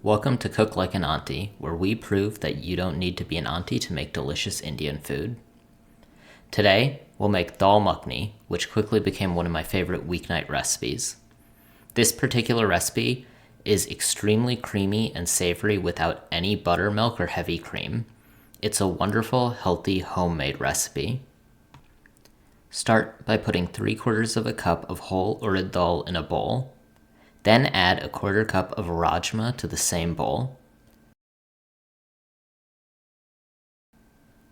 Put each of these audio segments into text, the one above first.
Welcome to Cook Like an Auntie, where we prove that you don't need to be an auntie to make delicious Indian food. Today, we'll make dal makhani, which quickly became one of my favorite weeknight recipes. This particular recipe is extremely creamy and savory without any buttermilk or heavy cream. It's a wonderful, healthy, homemade recipe. Start by putting 3/4 of a cup of whole urad dal in a bowl. Then add a 1/4 cup of rajma to the same bowl.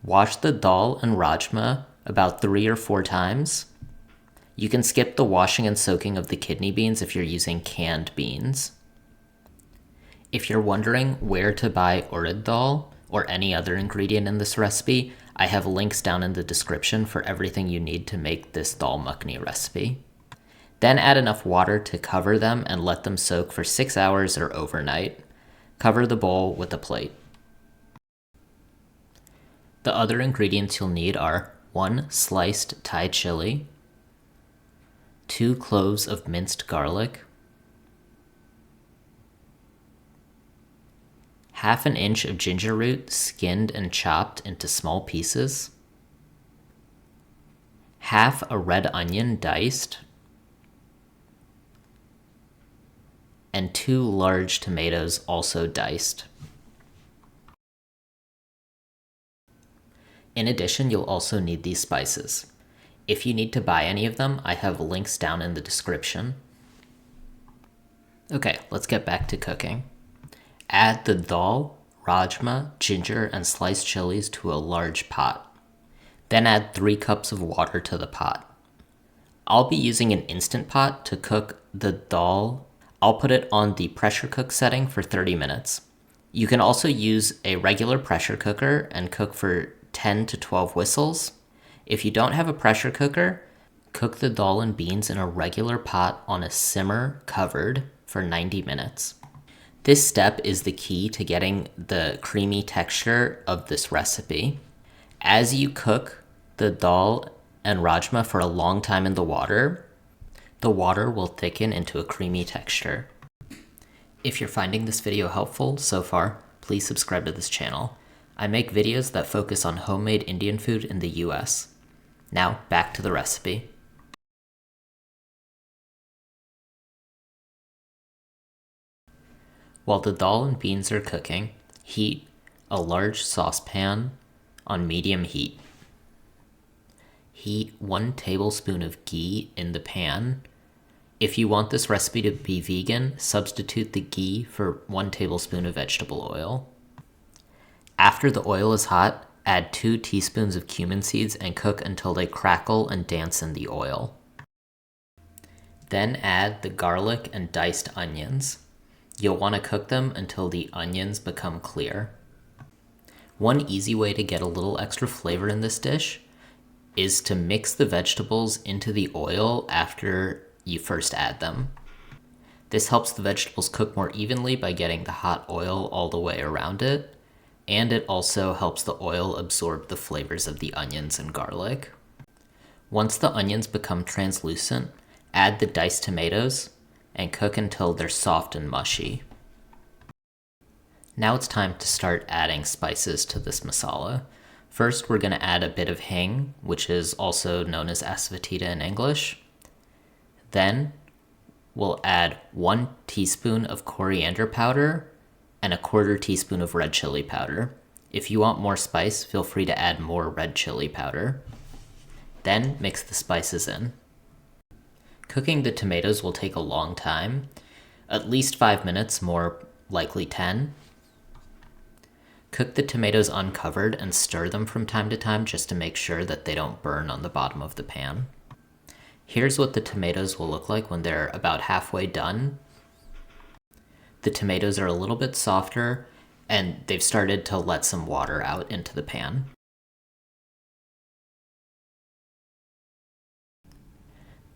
Wash the dal and rajma about 3 or 4 times. You can skip the washing and soaking of the kidney beans if you're using canned beans. If you're wondering where to buy urad dal or any other ingredient in this recipe, I have links down in the description for everything you need to make this dal makhani recipe. Then add enough water to cover them and let them soak for 6 hours or overnight. Cover the bowl with a plate. The other ingredients you'll need are 1 sliced Thai chili, 2 cloves of minced garlic, 1/2 inch of ginger root skinned and chopped into small pieces, 1/2 a red onion diced, and 2 large tomatoes also diced. In addition, you'll also need these spices. If you need to buy any of them, I have links down in the description. Okay, let's get back to cooking. Add the dal, rajma, ginger, and sliced chilies to a large pot. Then add 3 cups of water to the pot. I'll be using an instant pot to cook the dal. I'll put it on the pressure cook setting for 30 minutes. You can also use a regular pressure cooker and cook for 10 to 12 whistles. If you don't have a pressure cooker, cook the dal and beans in a regular pot on a simmer covered for 90 minutes. This step is the key to getting the creamy texture of this recipe. As you cook the dal and rajma for a long time in the water will thicken into a creamy texture. If you're finding this video helpful so far, please subscribe to this channel. I make videos that focus on homemade Indian food in the US. Now, back to the recipe. While the dal and beans are cooking, heat a large saucepan on medium heat. Heat 1 tablespoon of ghee in the pan. If you want this recipe to be vegan, substitute the ghee for 1 tablespoon of vegetable oil. After the oil is hot, add 2 teaspoons of cumin seeds and cook until they crackle and dance in the oil. Then add the garlic and diced onions. You'll want to cook them until the onions become clear. One easy way to get a little extra flavor in this dish is to mix the vegetables into the oil after you first add them. This helps the vegetables cook more evenly by getting the hot oil all the way around it, and it also helps the oil absorb the flavors of the onions and garlic. Once the onions become translucent, add the diced tomatoes and cook until they're soft and mushy. Now it's time to start adding spices to this masala. First, we're going to add a bit of hing, which is also known as asafoetida in English. Then we'll add 1 teaspoon of coriander powder and a 1/4 teaspoon of red chili powder. If you want more spice, feel free to add more red chili powder. Then mix the spices in. Cooking the tomatoes will take a long time, at least 5 minutes, more likely 10. Cook the tomatoes uncovered and stir them from time to time just to make sure that they don't burn on the bottom of the pan. Here's what the tomatoes will look like when they're about halfway done. The tomatoes are a little bit softer and they've started to let some water out into the pan.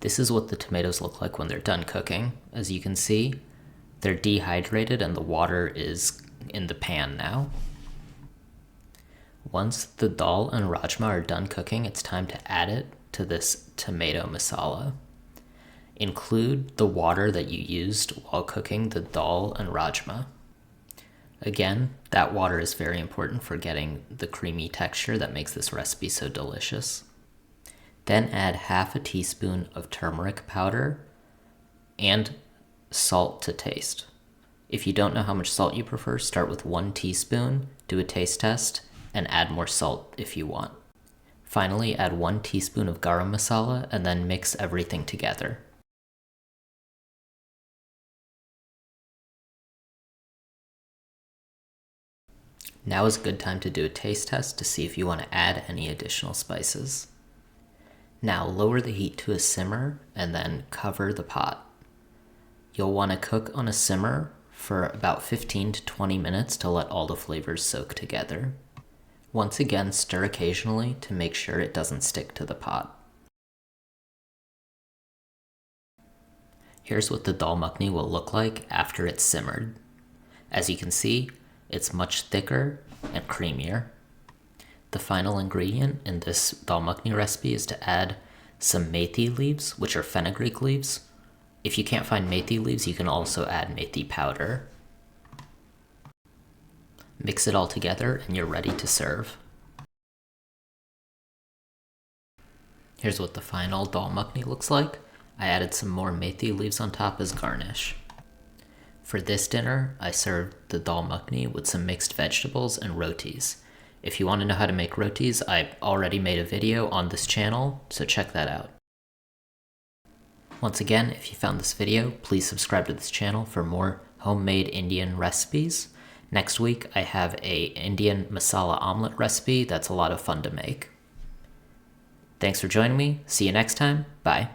This is what the tomatoes look like when they're done cooking. As you can see, they're dehydrated and the water is in the pan now. Once the dal and rajma are done cooking, it's time to add it to this tomato masala. Include the water that you used while cooking the dal and rajma. Again, that water is very important for getting the creamy texture that makes this recipe so delicious. Then add half a teaspoon of turmeric powder and salt to taste. If you don't know how much salt you prefer, start with 1 teaspoon, do a taste test, and add more salt if you want. Finally, add 1 teaspoon of garam masala and then mix everything together. Now is a good time to do a taste test to see if you want to add any additional spices. Now lower the heat to a simmer and then cover the pot. You'll want to cook on a simmer for about 15 to 20 minutes to let all the flavors soak together. Once again, stir occasionally to make sure it doesn't stick to the pot. Here's what the dal makhani will look like after it's simmered. As you can see, it's much thicker and creamier. The final ingredient in this dal makhani recipe is to add some methi leaves, which are fenugreek leaves. If you can't find methi leaves, you can also add methi powder. Mix it all together and you're ready to serve. Here's what the final dal makhani looks like. I added some more methi leaves on top as garnish. For this dinner, I served the dal makhani with some mixed vegetables and rotis. If you want to know how to make rotis, I already made a video on this channel, so check that out. Once again, if you found this video, please subscribe to this channel for more homemade Indian recipes. Next week, I have an Indian masala omelet recipe that's a lot of fun to make. Thanks for joining me. See you next time. Bye.